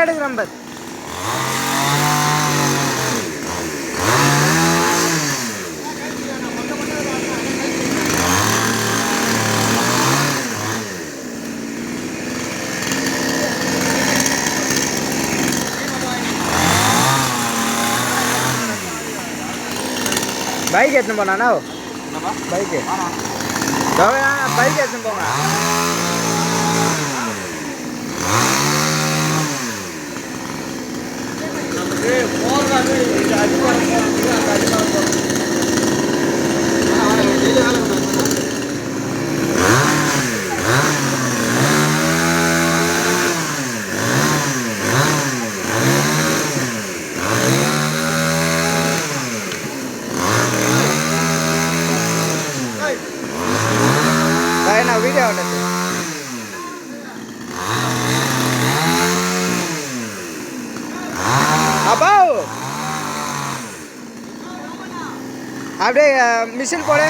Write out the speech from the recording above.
எடுக்கிறேன் bus. Bike எடுத்துன்னு போனாண்ணா bike bike எடுத்துன்னு போங்க. நான் வீடியோ ஆட்டது அப்பா அப்படியே மிஷின் போடு.